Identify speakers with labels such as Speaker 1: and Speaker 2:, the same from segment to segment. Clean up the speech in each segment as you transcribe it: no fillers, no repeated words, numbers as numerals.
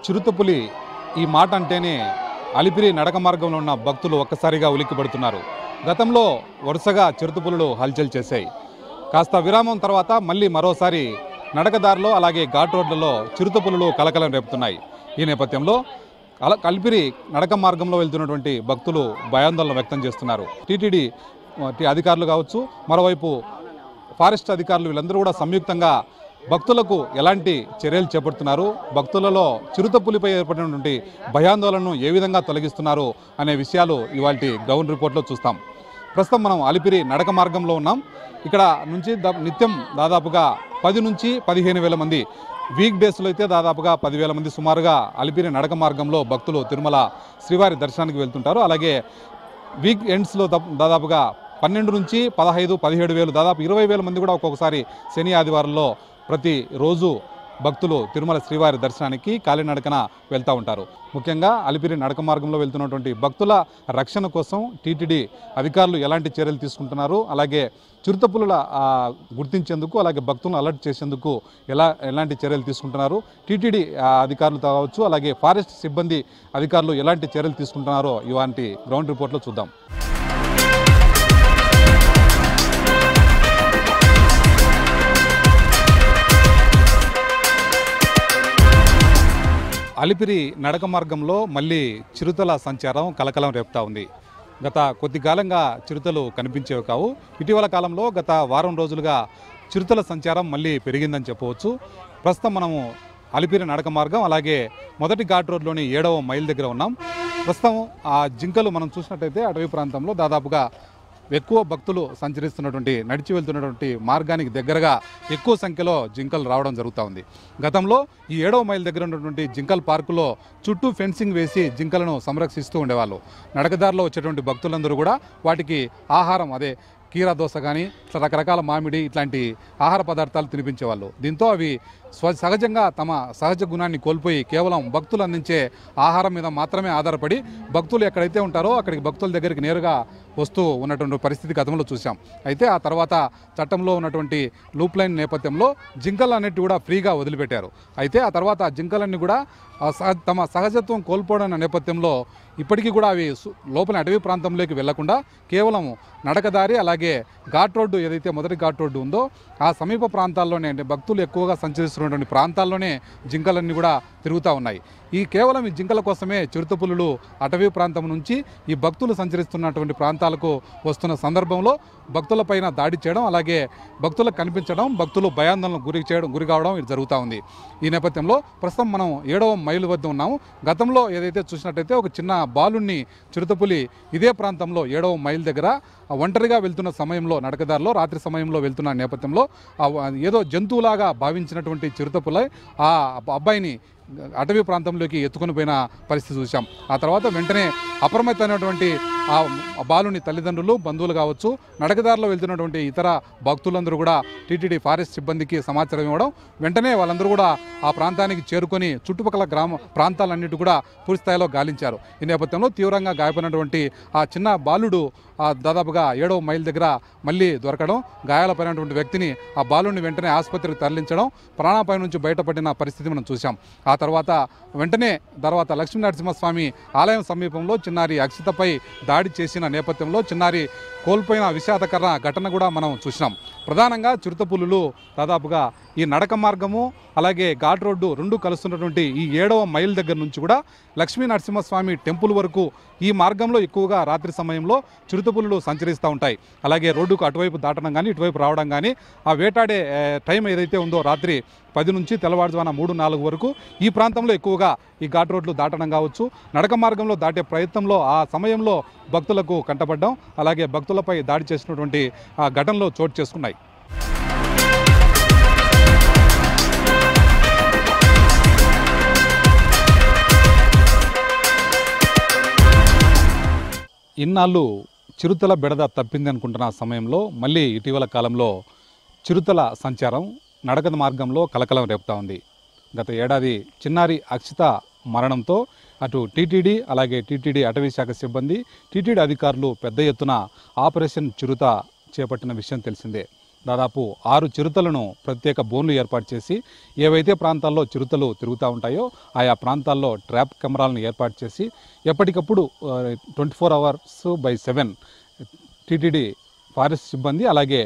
Speaker 1: చిరుతపులి ఈ మాట అంటేనే అలిపిరి నడక మార్గంలో ఉన్న భక్తులు ఒక్కసారిగా ఉలిక్కిపడుతున్నారు. గతంలో వరుసగా చిరుతపులులు హల్చల్ చేశాయి. కాస్త విరామం తర్వాత మళ్ళీ మరోసారి నడకదారిలో అలాగే ఘాట్ రోడ్లలో చిరుతపులులు కలకలం రేపుతున్నాయి. ఈ నేపథ్యంలో అలిపిరి నడక మార్గంలో వెళ్తున్నటువంటి భక్తులు భయాందోళన వ్యక్తం చేస్తున్నారు. టీటీడీ అధికారులు కావచ్చు, మరోవైపు ఫారెస్ట్ అధికారులు వీళ్ళందరూ కూడా సంయుక్తంగా భక్తులకు ఎలాంటి చర్యలు చేపడుతున్నారు, భక్తులలో చిరుతపులిపై ఏర్పడినటువంటి భయాందోళనను ఏ విధంగా తొలగిస్తున్నారు అనే విషయాలు ఇవాల్టి గ్రౌండ్ రిపోర్ట్లో చూస్తాం. ప్రస్తుతం మనం అలిపిరి నడక మార్గంలో ఉన్నాం. ఇక్కడ నుంచి నిత్యం దాదాపుగా 10 నుంచి 15,000 మంది, వీక్ డేస్లో అయితే దాదాపుగా 10,000 మంది సుమారుగా అలిపిరి నడక మార్గంలో భక్తులు తిరుమల శ్రీవారి దర్శనానికి వెళ్తుంటారు. అలాగే వీక్ ఎండ్స్లో దాదాపుగా 12 నుంచి 15, 17,000 దాదాపు 20,000 మంది కూడా ఒక్కొక్కసారి శని ఆదివారంలో ప్రతిరోజు భక్తులు తిరుమల శ్రీవారి దర్శనానికి కాలినడకన వెళ్తూ ఉంటారు. ముఖ్యంగా అలిపిరి నడక మార్గంలో వెళ్తున్నటువంటి భక్తుల రక్షణ కోసం టీటీడీ అధికారులు ఎలాంటి చర్యలు తీసుకుంటున్నారు, అలాగే చిరుతపులుల గుర్తించేందుకు అలాగే భక్తులను అలర్ట్ చేసేందుకు ఎలాంటి చర్యలు తీసుకుంటున్నారు, టీటీడీ అధికారులు కావచ్చు అలాగే ఫారెస్ట్ సిబ్బంది అధికారులు ఎలాంటి చర్యలు తీసుకుంటున్నారో ఇవాంటి గ్రౌండ్ రిపోర్ట్లో చూద్దాం. అలిపిరి నడక మార్గంలో మళ్ళీ చిరుతల సంచారం కలకలం రేపుతా ఉంది. గత కొద్ది కాలంగా చిరుతలు కనిపించేవి కావు. ఇటీవల కాలంలో గత వారం రోజులుగా చిరుతల సంచారం మళ్ళీ పెరిగిందని చెప్పవచ్చు. ప్రస్తుతం మనము అలిపిరి నడక మార్గం అలాగే మొదటి ఘాట్ రోడ్లోని 7వ మైల్ దగ్గర ఉన్నాం. ప్రస్తుతం ఆ జింకలు మనం చూసినట్టయితే అటవీ ప్రాంతంలో దాదాపుగా ఎక్కువ భక్తులు సంచరిస్తున్నటువంటి నడిచి వెళ్తున్నటువంటి మార్గానికి దగ్గరగా ఎక్కువ సంఖ్యలో జింకలు రావడం జరుగుతూ ఉంది. గతంలో ఈ 7వ మైల్ దగ్గర ఉన్నటువంటి జింకల్ పార్కులో చుట్టూ ఫెన్సింగ్ వేసి జింకలను సంరక్షిస్తూ ఉండేవాళ్ళు. నడకదారిలో వచ్చేటువంటి భక్తులందరూ కూడా వాటికి ఆహారం, అదే కీరా దోస కానీ ఇట్లా రకరకాల మామిడి ఇట్లాంటి ఆహార పదార్థాలు తినిపించేవాళ్ళు. దీంతో అవి సహజంగా తమ సహజ గుణాన్ని కోల్పోయి కేవలం భక్తులు అందించే ఆహారం మీద మాత్రమే ఆధారపడి భక్తులు ఎక్కడైతే ఉంటారో అక్కడికి భక్తుల దగ్గరికి నేరుగా వస్తూ ఉన్నటువంటి పరిస్థితి గతంలో చూసాం. అయితే ఆ తర్వాత చట్టంలో ఉన్నటువంటి లూప్ లైన్ నేపథ్యంలో జింకలు అన్నిటి కూడా ఫ్రీగా వదిలిపెట్టారు. అయితే ఆ తర్వాత ఆ జింకలన్నీ కూడా తమ సహజత్వం కోల్పోవడం నేపథ్యంలో ఇప్పటికీ కూడా అవి లోపల అటవీ ప్రాంతంలోకి వెళ్లకుండా కేవలం నడకదారి అలాగే ఘాట్ రోడ్డు ఏదైతే మొదటి ఘాట్ రోడ్డు ఉందో ఆ సమీప ప్రాంతాల్లోనే, అంటే భక్తులు ఎక్కువగా సంచరిస్తున్నటువంటి ప్రాంతాల్లోనే జింకలన్నీ కూడా తిరుగుతూ ఉన్నాయి. ఈ కేవలం ఈ జింకల కోసమే చిరుతపులులు అటవీ ప్రాంతం నుంచి ఈ భక్తులు సంచరిస్తున్నటువంటి ప్రాంతాలకు వస్తున్న సందర్భంలో భక్తులపైన దాడి చేయడం, అలాగే భక్తులకు కనిపించడం, భక్తులు భయాందోళనకు గురి కావడం ఇది జరుగుతూ ఉంది. ఈ నేపథ్యంలో ప్రస్తుతం మనం 7వ మైలు వద్ద ఉన్నాము. గతంలో ఏదైతే చూసినట్టయితే ఒక చిన్న బాలుణ్ణి చిరుతపులి ఇదే ప్రాంతంలో 7వ మైల్ దగ్గర ఒంటరిగా వెళ్తున్న సమయంలో, నడకదారిలో రాత్రి సమయంలో వెళ్తున్న నేపథ్యంలో ఏదో జంతువులాగా భావించినటువంటి చిరుతపులి ఆ అబ్బాయిని అటవీ ప్రాంతంలోకి ఎత్తుకొని పోయిన పరిస్థితి చూసాం. ఆ తర్వాత వెంటనే అప్రమత్తమైనటువంటి ఆ బాలుని తల్లిదండ్రులు, బంధువులు కావచ్చు, నడకదారిలో వెళ్తున్నటువంటి ఇతర భక్తులందరూ కూడా టీటీడీ ఫారెస్ట్ సిబ్బందికి సమాచారం ఇవ్వడం, వెంటనే వాళ్ళందరూ కూడా ఆ ప్రాంతానికి చేరుకొని చుట్టుపక్కల ప్రాంతాలన్నిటి కూడా పూర్తి స్థాయిలో గాలించారు. ఈ నేపథ్యంలో తీవ్రంగా గాయపడినటువంటి ఆ చిన్న బాలుడు దాదాపుగా 7వ మైల్ దగ్గర మళ్ళీ దొరకడం, గాయాలపైనటువంటి వ్యక్తిని, ఆ బాలుని వెంటనే ఆసుపత్రికి తరలించడం, ప్రాణాపాయం నుంచి బయటపడిన పరిస్థితి మనం చూసాం. ఆ తర్వాత లక్ష్మీ నరసింహస్వామి ఆలయం సమీపంలో చిన్నారి అక్షితపై దాడి చేసిన నేపథ్యంలో చిన్నారి కోల్పోయిన విషాదకర ఘటన కూడా మనం చూసినాం. ప్రధానంగా చిరుతపులులు దాదాపుగా ఈ నడక మార్గము అలాగే ఘాట్ రోడ్డు రెండు కలుస్తున్నటువంటి ఈ 7వ మైల్ దగ్గర నుంచి కూడా లక్ష్మీ నరసింహస్వామి టెంపుల్ వరకు ఈ మార్గంలో ఎక్కువగా రాత్రి సమయంలో చిరుతపులులు సంచరిస్తూ ఉంటాయి. అలాగే రోడ్డుకు అటువైపు దాటడం కానీ ఇటువైపు రావడం కానీ, ఆ వేటాడే టైం ఏదైతే ఉందో రాత్రి 10 నుంచి తెల్లవారుజామున 3-4 వరకు ఈ ప్రాంతంలో ఎక్కువగా ఈ ఘాట్ రోడ్లు దాటడం కావచ్చు, నడక మార్గంలో దాటే ప్రయత్నంలో ఆ సమయంలో భక్తులకు కంటపడడం, అలాగే భక్తులపై దాడి చేసినటువంటి ఘటనలు చోటు చేసుకున్నాయి. ఇన్నాళ్ళు చిరుతల బెడద తప్పింది అనుకుంటున్న సమయంలో మళ్ళీ ఇటీవల కాలంలో చిరుతల సంచారం నడక మార్గంలో కలకలం రేపుతా ఉంది. గత ఏడాది చిన్నారి అక్షిత మరణంతో అటు టీటీడీ అలాగే టీటీడీ అటవీ శాఖ సిబ్బంది, టీటీడీ అధికారులు పెద్ద ఎత్తున ఆపరేషన్ చిరుత చేపట్టిన విషయం తెలిసిందే. దాదాపు 6 చిరుతలను ప్రత్యేక బోన్లు ఏర్పాటు చేసి ఏవైతే ప్రాంతాల్లో చిరుతలు తిరుగుతూ ఉంటాయో ఆయా ప్రాంతాల్లో ట్రాప్ కెమెరాలను ఏర్పాటు చేసి ఎప్పటికప్పుడు 24 hours/7 టీటీడీ ఫారెస్ట్ సిబ్బంది అలాగే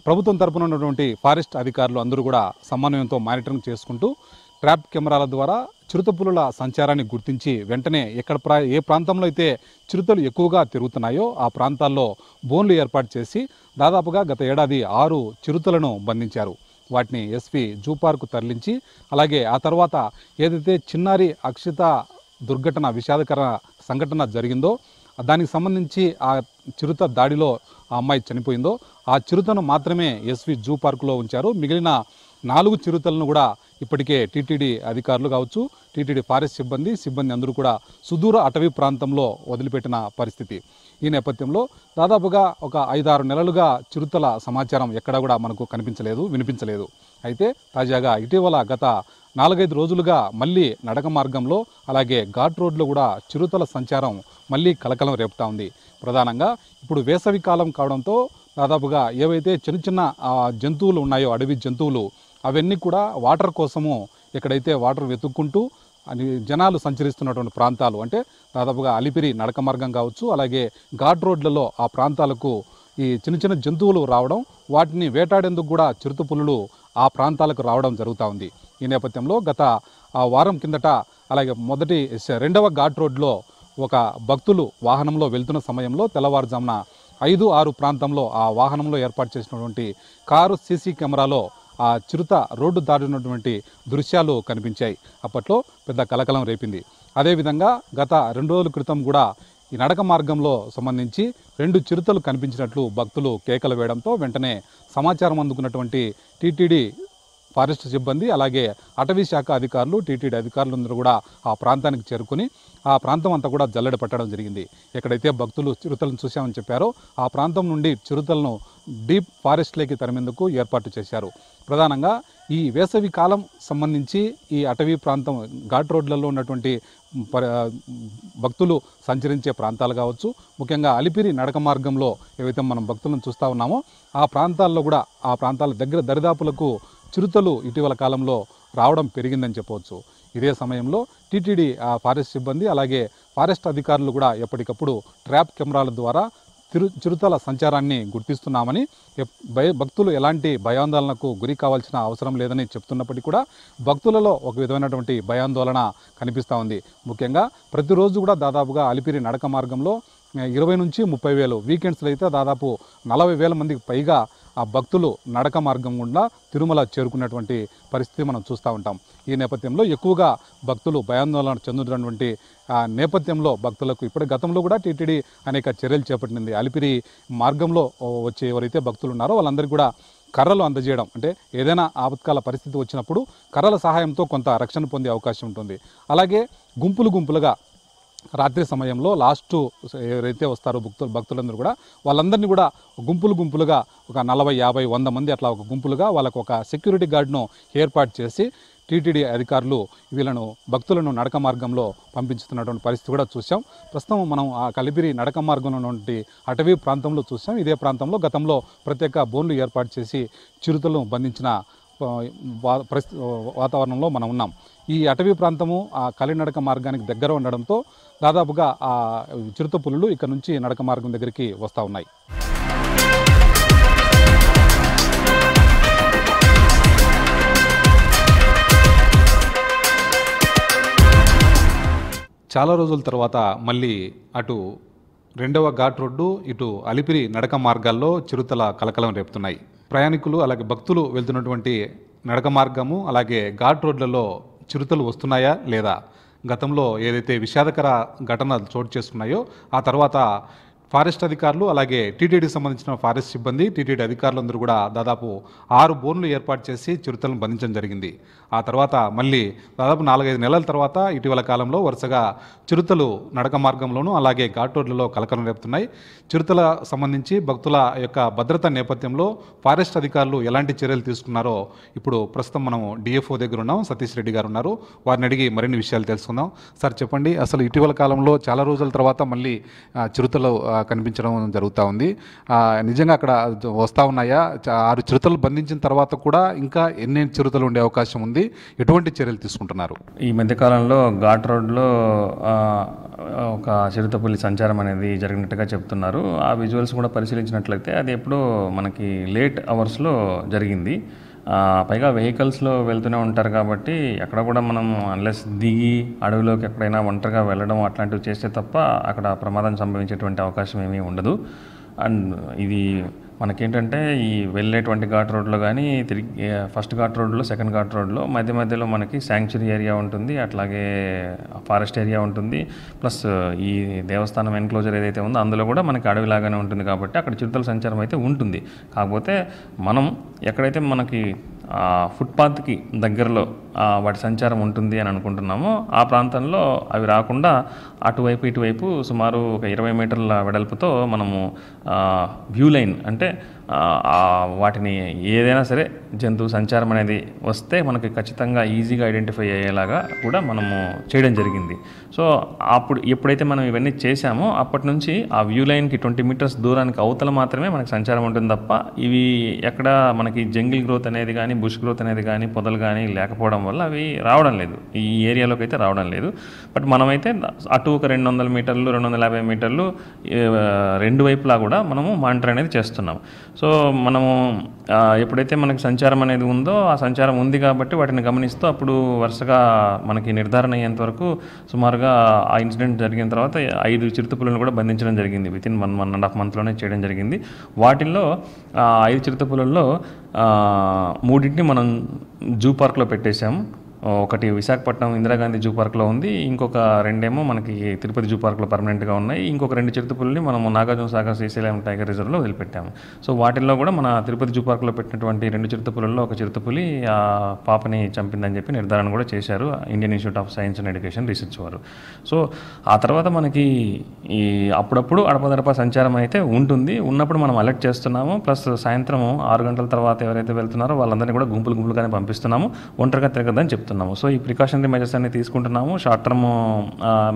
Speaker 1: ప్రభుత్వం తరపున ఉన్నటువంటి ఫారెస్ట్ అధికారులు అందరూ కూడా సమన్వయంతో మానిటరింగ్ చేసుకుంటూ ట్రాప్ కెమెరాల ద్వారా చిరుతపులుల సంచారాన్ని గుర్తించి వెంటనే ఏ ప్రాంతంలో అయితే చిరుతలు ఎక్కువగా తిరుగుతున్నాయో ఆ ప్రాంతాల్లో బోన్లు ఏర్పాటు చేసి దాదాపుగా గత ఏడాది 6 చిరుతలను బంధించారు. వాటిని ఎస్పీ జూ పార్కు తరలించి అలాగే ఆ తర్వాత ఏదైతే చిన్నారి అక్షిత దుర్ఘటన విషాదకర సంఘటన జరిగిందో దానికి సంబంధించి ఆ చిరుత దాడిలో ఆ అమ్మాయి చనిపోయిందో ఆ చిరుతను మాత్రమే ఎస్వి జూ పార్కులో ఉంచారు. మిగిలిన 4 చిరుతలను కూడా ఇప్పటికే టీటీడీ అధికారులు కావచ్చు, టీటీడీ ఫారెస్ట్ సిబ్బంది అందరూ కూడా సుదూర అటవీ ప్రాంతంలో వదిలిపెట్టిన పరిస్థితి. ఈ నేపథ్యంలో దాదాపుగా ఒక 5-6 నెలలుగా చిరుతల సమాచారం ఎక్కడా కూడా మనకు వినిపించలేదు. అయితే తాజాగా ఇటీవల గత 4-5 రోజులుగా మళ్ళీ నడక మార్గంలో అలాగే ఘాట్ రోడ్లో కూడా చిరుతల సంచారం మళ్ళీ కలకలం రేపుతా ఉంది. ప్రధానంగా ఇప్పుడు వేసవి కాలం కావడంతో దాదాపుగా ఏవైతే చిన్న జంతువులు ఉన్నాయో అడవి జంతువులు అవన్నీ కూడా వాటర్ కోసము ఎక్కడైతే వాటర్ వెతుక్కుంటూ జనాలు సంచరిస్తున్నటువంటి ప్రాంతాలు అంటే దాదాపుగా అలిపిరి నడక మార్గం కావచ్చు అలాగే ఘాట్ రోడ్లలో ఆ ప్రాంతాలకు ఈ చిన్న జంతువులు రావడం వాటిని వేటాడేందుకు కూడా చిరుతపులులు ఆ ప్రాంతాలకు రావడం జరుగుతూ ఉంది. ఈ నేపథ్యంలో గత వారం కిందట అలాగే 2వ ఘాట్ రోడ్లో ఒక భక్తులు వాహనంలో వెళ్తున్న సమయంలో తెల్లవారుజామున 5-6 ప్రాంతంలో ఆ వాహనంలో ఏర్పాటు చేసినటువంటి కారు సీసీ కెమెరాలో ఆ చిరుత రోడ్డు దాటినటువంటి దృశ్యాలు కనిపించాయి. అప్పట్లో పెద్ద కలకలం రేపింది. అదేవిధంగా గత 2 రోజుల క్రితం కూడా ఈ నడక మార్గంలో సంబంధించి 2 చిరుతలు కనిపించినట్లు భక్తులు కేకలు వేయడంతో వెంటనే సమాచారం అందుకున్నటువంటి టీటీడీ ఫారెస్ట్ సిబ్బంది అలాగే అటవీ శాఖ అధికారులు టీటీడీ అధికారులందరూ కూడా ఆ ప్రాంతానికి చేరుకుని ఆ ప్రాంతం అంతా కూడా జల్లెడ పట్టడం జరిగింది. ఎక్కడైతే భక్తులు చిరుతలను చూశామని చెప్పారో ఆ ప్రాంతం నుండి చిరుతలను డీప్ ఫారెస్ట్లోకి తరిమేందుకు ఏర్పాటు చేశారు. ప్రధానంగా ఈ వేసవి కాలం సంబంధించి ఈ అటవీ ప్రాంతం ఘాట్ రోడ్లలో ఉన్నటువంటి భక్తులు సంచరించే ప్రాంతాలు కావచ్చు, ముఖ్యంగా అలిపిరి నడక మార్గంలో ఏవైతే మనం భక్తులను చూస్తూ ఉన్నామో ఆ ప్రాంతాల్లో కూడా ఆ ప్రాంతాల దగ్గర దరిదాపులకు చిరుతలు ఇటీవల కాలంలో రావడం పెరిగిందని చెప్పవచ్చు. ఇదే సమయంలో టీటీడీ ఫారెస్ట్ సిబ్బంది అలాగే ఫారెస్ట్ అధికారులు కూడా ఎప్పటికప్పుడు ట్రాప్ కెమెరాల ద్వారా చిరుతల సంచారాన్ని గుర్తిస్తున్నామని భక్తులు ఎలాంటి భయాందోళనకు గురి కావాల్సిన అవసరం లేదని చెప్తున్నప్పటికీ కూడా భక్తులలో ఒక విధమైనటువంటి భయాందోళన కనిపిస్తూ ఉంది. ముఖ్యంగా ప్రతిరోజు కూడా దాదాపుగా అలిపిరి నడక మార్గంలో 20 నుంచి 30 వేలు, వీకెండ్స్లో అయితే దాదాపు 40,000 మందికి పైగా ఆ భక్తులు నడక మార్గం గుండా తిరుమల చేరుకున్నటువంటి పరిస్థితి మనం చూస్తూ ఉంటాం. ఈ నేపథ్యంలో ఎక్కువగా భక్తులు భయాందోళన చెందుతున్నటువంటి నేపథ్యంలో భక్తులకు ఇప్పటి గతంలో కూడా టీటీడీ అనేక చర్యలు చేపట్టింది. అలిపిరి మార్గంలో వచ్చే ఎవరైతే భక్తులు ఉన్నారో వాళ్ళందరికీ కూడా కర్రలు అందజేయడం, అంటే ఏదైనా ఆపత్కాల పరిస్థితి వచ్చినప్పుడు కర్రల సహాయంతో కొంత రక్షణ పొందే అవకాశం ఉంటుంది. అలాగే గుంపులుగా రాత్రి సమయంలో లాస్ట్ ఎవరైతే వస్తారో భక్తులందరూ కూడా వాళ్ళందరినీ కూడా గుంపులుగా ఒక 40, 50, 100 మంది అట్లా ఒక గుంపులుగా వాళ్ళకు ఒక సెక్యూరిటీ గార్డును ఏర్పాటు చేసి టీటీడీ అధికారులు వీళ్ళను భక్తులను నడక మార్గంలో పంపించుతున్నటువంటి పరిస్థితి కూడా చూసాం. ప్రస్తుతం మనం ఆ కలిపిరి నడక మార్గంలో ఉన్నటువంటి అటవీ ప్రాంతంలో చూసాం. ఇదే ప్రాంతంలో గతంలో ప్రత్యేక బోన్లు ఏర్పాటు చేసి చిరుతలను బంధించిన వాతావరణంలో మనం ఉన్నాం. ఈ అటవీ ప్రాంతము ఆ కలినడక మార్గానికి దగ్గర ఉండడంతో దాదాపుగా ఆ చిరుత పులులు ఇక్కడ నుంచి నడక మార్గం దగ్గరికి వస్తూ ఉన్నాయి. చాలా రోజుల తర్వాత మళ్ళీ అటు 2వ ఘాట్ రోడ్డు ఇటు అలిపిరి నడక మార్గాల్లో చిరుతల కలకలం రేపుతున్నాయి. ప్రయాణికులు అలాగే భక్తులు వెళ్తున్నటువంటి నడక మార్గము అలాగే ఘాట్ రోడ్లలో చిరుతలు వస్తున్నాయా లేదా, గతంలో ఏదైతే విషాదకర ఘటనలు చోటు చేసుకున్నాయో ఆ తర్వాత ఫారెస్ట్ అధికారులు అలాగే టీటీడీకి సంబంధించిన ఫారెస్ట్ సిబ్బంది టీటీడీ అధికారులందరూ కూడా దాదాపు 6 బోన్లు ఏర్పాటు చేసి చిరుతలను బంధించడం జరిగింది. ఆ తర్వాత మళ్ళీ దాదాపు 4-5 నెలల తర్వాత ఇటీవల కాలంలో వరుసగా చిరుతలు నడక మార్గంలోనూ అలాగే ఘాట్ రోడ్లలో కలకలం రేపుతున్నాయి. చిరుతల సంబంధించి భక్తుల యొక్క భద్రత నేపథ్యంలో ఫారెస్ట్ అధికారులు ఎలాంటి చర్యలు తీసుకున్నారో ఇప్పుడు ప్రస్తుతం మనం డిఎఫ్ఓ దగ్గర ఉన్నాం. సతీష్ రెడ్డి గారు ఉన్నారు, వారిని అడిగి మరిన్ని విషయాలు తెలుసుకుందాం. సార్ చెప్పండి, అసలు ఇటీవల కాలంలో చాలా రోజుల తర్వాత మళ్ళీ చిరుతలు కనిపించడం జరుగుతూ ఉంది. నిజంగా అక్కడ వస్తూ ఉన్నాయా? 6 చిరుతలు బంధించిన తర్వాత కూడా ఇంకా ఎన్ని చిరుతలు ఉండే అవకాశం ఉంది? ఎటువంటి చర్యలు తీసుకుంటున్నారు?
Speaker 2: ఈ మధ్యకాలంలో ఘాట్ రోడ్లో ఒక చిరుతపులి సంచారం అనేది జరిగినట్టుగా చెప్తున్నారు. ఆ విజువల్స్ కూడా పరిశీలించినట్లయితే అది ఎప్పుడో మనకి లేట్ అవర్స్లో జరిగింది. పైగా వెహికల్స్లో వెళ్తూనే ఉంటారు కాబట్టి ఎక్కడ కూడా మనం అన్లెస్ దిగి అడవిలోకి ఎక్కడైనా ఒంటరిగా వెళ్ళడం అట్లాంటివి చేస్తే తప్ప అక్కడ ప్రమాదం సంభవించేటువంటి అవకాశం ఏమీ ఉండదు. అండ్ ఇది మనకేంటంటే ఈ వెళ్ళేటువంటి ఘాట్ రోడ్లో కానీ తిరిగి ఫస్ట్ ఘాట్ రోడ్లో, సెకండ్ ఘాట్ రోడ్లో మధ్య మధ్యలో మనకి శాంక్చురీ ఏరియా ఉంటుంది, అట్లాగే ఫారెస్ట్ ఏరియా ఉంటుంది. ప్లస్ ఈ దేవస్థానం ఎన్క్లోజర్ ఏదైతే ఉందో అందులో కూడా మనకి అడవిలాగానే ఉంటుంది కాబట్టి అక్కడ చిరుతల సంచారం అయితే ఉంటుంది. కాకపోతే మనం ఎక్కడైతే మనకి ఫుట్పాత్కి దగ్గరలో వాటి సంచారం ఉంటుంది అని అనుకుంటున్నామో ఆ ప్రాంతంలో అవి రాకుండా అటువైపు ఇటువైపు సుమారు ఒక 20 మీటర్ల వెడల్పుతో మనము వ్యూ లైన్ అంటే వాటిని ఏదైనా సరే జంతువు సంచారం అనేది వస్తే మనకి ఖచ్చితంగా ఈజీగా ఐడెంటిఫై అయ్యేలాగా కూడా మనము చేయడం జరిగింది. సో అప్పుడు ఎప్పుడైతే మనం ఇవన్నీ చేశామో అప్పటి నుంచి ఆ వ్యూ లైన్కి 20 మీటర్స్ దూరానికి అవతల మాత్రమే మనకి సంచారం ఉంటుంది తప్ప ఇవి ఎక్కడ మనకి జంగిల్ గ్రోత్ అనేది కానీ, బుష్ గ్రోత్ అనేది కానీ, పొదలు కానీ లేకపోవడం వల్ల అవి రావడం లేదు, ఈ ఏరియాలోకి అయితే రావడం లేదు. బట్ మనమైతే అటు ఒక 200 మీటర్లు, 250 మీటర్లు రెండు వైపులా కూడా మనము మానిటర్ అనేది చేస్తున్నాం. సో మనము ఎప్పుడైతే మనకి సంచారం అనేది ఉందో ఆ సంచారం ఉంది కాబట్టి వాటిని గమనిస్తూ అప్పుడు వరుసగా మనకి నిర్ధారణ అయ్యేంత వరకు సుమారుగా ఆ ఇన్సిడెంట్ జరిగిన తర్వాత 5 చిరుతపులను కూడా బంధించడం జరిగింది. వితిన్ 1.5 మంత్లోనే చేయడం జరిగింది. వాటిల్లో 5 చిరుతపులలో 3 మనం జూ పార్క్లో పెట్టేశాము. ఒకటి విశాఖపట్నం ఇందిరాగాంధీ జూ పార్క్లో ఉంది, ఇంకొక 2 మనకి తిరుపతి జూ పార్క్లో పర్మనెంట్గా ఉన్నాయి. ఇంకొక 2 చిరుతపుల్ని మనము నాగార్జునసాగర్ శ్రీశైలం టైగర్ రిజర్వ్లో వదిలిపెట్టాము. సో వాటిల్లో కూడా మన తిరుపతి జూ పార్క్లో పెట్టినటువంటి 2 చిరుతపులలో ఒక చిరుతపులి ఆ పాపని చంపిందని చెప్పి నిర్ధారణ కూడా చేశారు Indian institute of science and education research వారు. సో ఆ తర్వాత మనకి ఈ అప్పుడప్పుడు అడపదడప సంచారం అయితే ఉంటుంది. ఉన్నప్పుడు మనం అలర్ట్ చేస్తున్నాము. ప్లస్ సాయంత్రం 6 గంటల తర్వాత ఎవరైతే వెళ్తున్నారో వాళ్ళందరినీ కూడా గుంపులుగానే పంపిస్తున్నాము, ఒంటరిగా తిరగద్దని చెప్తున్నాము. సో ఈ ప్రికాషనరీ మెజర్స్ అన్ని తీసుకుంటున్నాము. షార్ట్ టర్మ్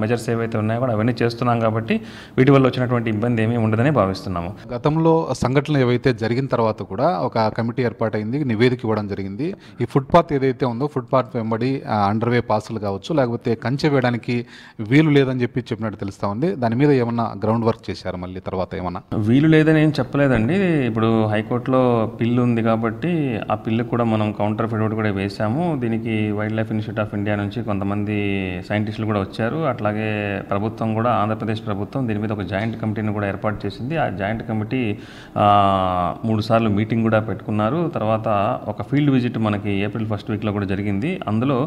Speaker 2: మెజర్స్ ఏవైతే ఉన్నాయో కూడా అవన్నీ చేస్తున్నాం కాబట్టి వీటి వల్ల వచ్చినటువంటి ఇబ్బంది ఏమీ ఉండదని భావిస్తున్నాము.
Speaker 1: గతంలో సంఘటనలు ఏవైతే జరిగిన తర్వాత కూడా ఒక కమిటీ ఏర్పాటైంది, నివేదిక ఇవ్వడం జరిగింది. ఈ ఫుట్పాత్ ఏదైతే ఉందో ఫుట్పాత్ వెంబడి అండర్వే పాసులు కావచ్చు, లేకపోతే కంచె వేయడానికి వీలు లేదని చెప్పినట్టు తెలుస్తూ ఉంది. దాని మీద ఏమన్నా గ్రౌండ్ వర్క్ చేశారు మళ్ళీ తర్వాత ఏమన్నా?
Speaker 2: వీలు లేదని ఏం చెప్పలేదండి. ఇప్పుడు హైకోర్టులో పిల్లు ఉంది కాబట్టి ఆ పిల్లు కూడా మనం కౌంటర్ ఫిడౌట్ కూడా వేసాము. దీనికి wild life institute of India నుంచి కొంతమంది సైంటిస్టులు కూడా వచ్చారు. అట్లాగే ప్రభుత్వం కూడా, ఆంధ్రప్రదేశ్ ప్రభుత్వం దీని మీద ఒక జాయింట్ కమిటీని కూడా ఏర్పాటు చేసింది. ఆ జాయింట్ కమిటీ 3 సార్లు మీటింగ్ కూడా పెట్టుకున్నారు. తర్వాత ఒక ఫీల్డ్ విజిట్ మనకి ఏప్రిల్ 1st వీక్లో కూడా జరిగింది. అందులో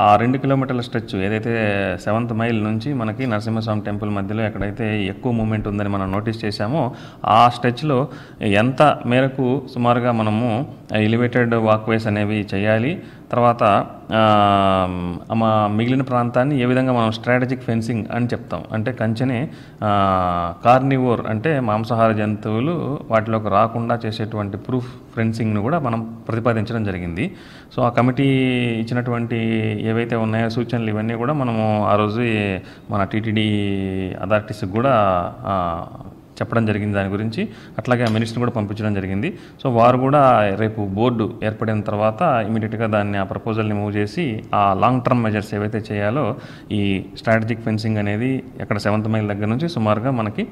Speaker 2: ఆ 2 కిలోమీటర్ల స్ట్రెచ్ ఏదైతే 7th మైల్ నుంచి మనకి నరసింహస్వామి టెంపుల్ మధ్యలో ఎక్కడైతే ఎక్కువ మూమెంట్ ఉందని మనం నోటీస్ చేశామో ఆ స్ట్రెచ్లో ఎంత మేరకు సుమారుగా మనము ఎలివేటెడ్ వాక్వేస్ అనేవి చేయాలి, తర్వాత మిగిలిన ప్రాంతాన్ని ఏ విధంగా మనం స్ట్రాటజిక్ ఫెన్సింగ్ అని చెప్తాం, అంటే కంచెని కార్నివోర్ అంటే మాంసాహార జంతువులు వాటిలోకి రాకుండా చేసేటువంటి ప్రూఫ్ ఫెన్సింగ్ను కూడా మనం ప్రతిపాదించడం జరిగింది. సో ఆ కమిటీ ఇచ్చినటువంటి ఏవైతే ఉన్నాయో సూచనలు ఇవన్నీ కూడా మనము ఆ రోజు మన టీటీడీ అథారిటీస్కి కూడా చెప్పడం జరిగింది దాని గురించి. అట్లాగే ఆ మినిస్టర్ కూడా పంపించడం జరిగింది. సో వారు కూడా రేపు బోర్డు ఏర్పడిన తర్వాత ఇమీడియట్గా దాన్ని ఆ ప్రపోజల్ని మూవ్ చేసి ఆ లాంగ్ టర్మ్ మెజర్స్ ఏవైతే చేయాలో ఈ స్ట్రాటజిక్ ఫెన్సింగ్ అనేది ఎక్కడ 7th మైల్ దగ్గర నుంచి సుమారుగా మనకి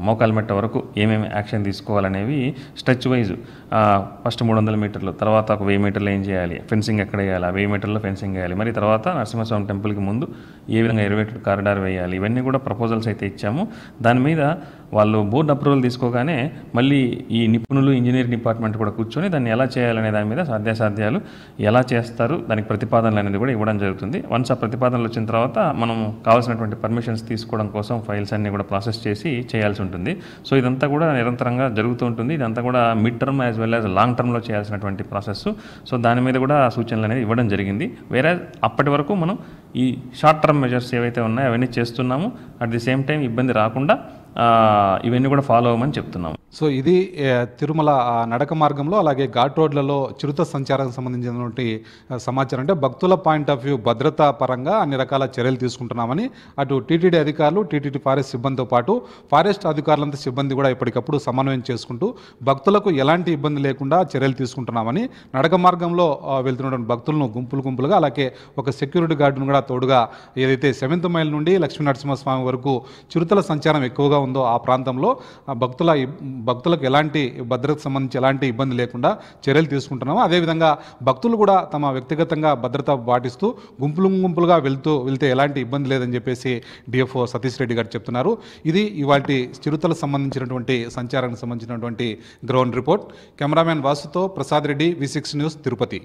Speaker 2: మోకాల్మెట్ట వరకు ఏమేమి యాక్షన్ తీసుకోవాలనేవి స్ట్రెచ్ వైజ్ ఫస్ట్ 300 మీటర్లు, తర్వాత ఒక 1000 మీటర్లు ఏం చేయాలి, ఫెన్సింగ్ ఎక్కడ వేయాలి, 1000 మీటర్లో ఫెన్సింగ్ వేయాలి, మరి తర్వాత నరసింహస్వామి టెంపుల్కి ముందు ఏ విధంగా ఎలివేటెడ్ కారిడార్ వేయాలి, ఇవన్నీ కూడా ప్రపోజల్స్ అయితే ఇచ్చాము. దాని మీద వాళ్ళు బోర్డు అప్రూవల్ తీసుకోగానే మళ్ళీ ఈ నిపుణులు ఇంజనీరింగ్ డిపార్ట్మెంట్ కూడా కూర్చొని దాన్ని ఎలా చేయాలనే దాని మీద సాధ్యాసాధ్యాలు ఎలా చేస్తారు దానికి ప్రతిపాదనలు అనేది కూడా ఇవ్వడం జరుగుతుంది. వన్స్ ఆ ప్రతిపాదనలు వచ్చిన తర్వాత మనం కావాల్సినటువంటి పర్మిషన్స్ తీసుకోవడం కోసం ఫైల్స్ అన్ని కూడా ప్రాసెస్ చేసి చేయాల్సి ఉంటుంది. సో ఇదంతా కూడా నిరంతరంగా జరుగుతూ ఉంటుంది. ఇదంతా కూడా mid term as well as long టర్మ్లో చేయాల్సినటువంటి ప్రాసెస్. సో దాని మీద కూడా సూచనలు అనేది ఇవ్వడం జరిగింది. వేరే అప్పటి వరకు మనం ఈ షార్ట్ టర్మ్ మెజర్స్ ఏవైతే ఉన్నాయో అవన్నీ చేస్తున్నాము. అట్ ది సేమ్ టైం ఇబ్బంది రాకుండా ఇవన్నీ కూడా ఫాలో అవ్వమని చెప్తున్నాము.
Speaker 1: సో ఇది తిరుమల నడక మార్గంలో అలాగే ఘాట్ రోడ్లలో చిరుత సంచారానికి సంబంధించినటువంటి సమాచారం. అంటే భక్తుల పాయింట్ ఆఫ్ వ్యూ భద్రతా పరంగా అన్ని రకాల చర్యలు తీసుకుంటున్నామని అటు టీటీడీ అధికారులు, టీటీడీ ఫారెస్ట్ సిబ్బందితో పాటు ఫారెస్ట్ అధికారులంతా సిబ్బంది కూడా ఎప్పటికప్పుడు సమన్వయం చేసుకుంటూ భక్తులకు ఎలాంటి ఇబ్బంది లేకుండా చర్యలు తీసుకుంటున్నామని, నడక మార్గంలో వెళ్తున్నటువంటి భక్తులను గుంపులుగా అలాగే ఒక సెక్యూరిటీ గార్డును కూడా తోడుగా ఏదైతే 7th మైల్ నుండి లక్ష్మీ నరసింహస్వామి వరకు చిరుతల సంచారం ఎక్కువగా ఉందో ఆ ప్రాంతంలో భక్తులకు ఎలాంటి భద్రతకు సంబంధించి ఎలాంటి ఇబ్బంది లేకుండా చర్యలు తీసుకుంటున్నాము. అదేవిధంగా భక్తులు కూడా తమ వ్యక్తిగతంగా భద్రత పాటిస్తూ గుంపులుగా వెళ్తే ఎలాంటి ఇబ్బంది లేదని చెప్పేసి డిఎఫ్ఓ సతీష్ రెడ్డి గారు చెప్తున్నారు. ఇది ఇవాల్టి చిరుతలకు సంబంధించినటువంటి సంచారానికి సంబంధించినటువంటి గ్రౌండ్ రిపోర్ట్. కెమెరామ్యాన్ వాసుతో ప్రసాద్ రెడ్డి, V6 న్యూస్, తిరుపతి.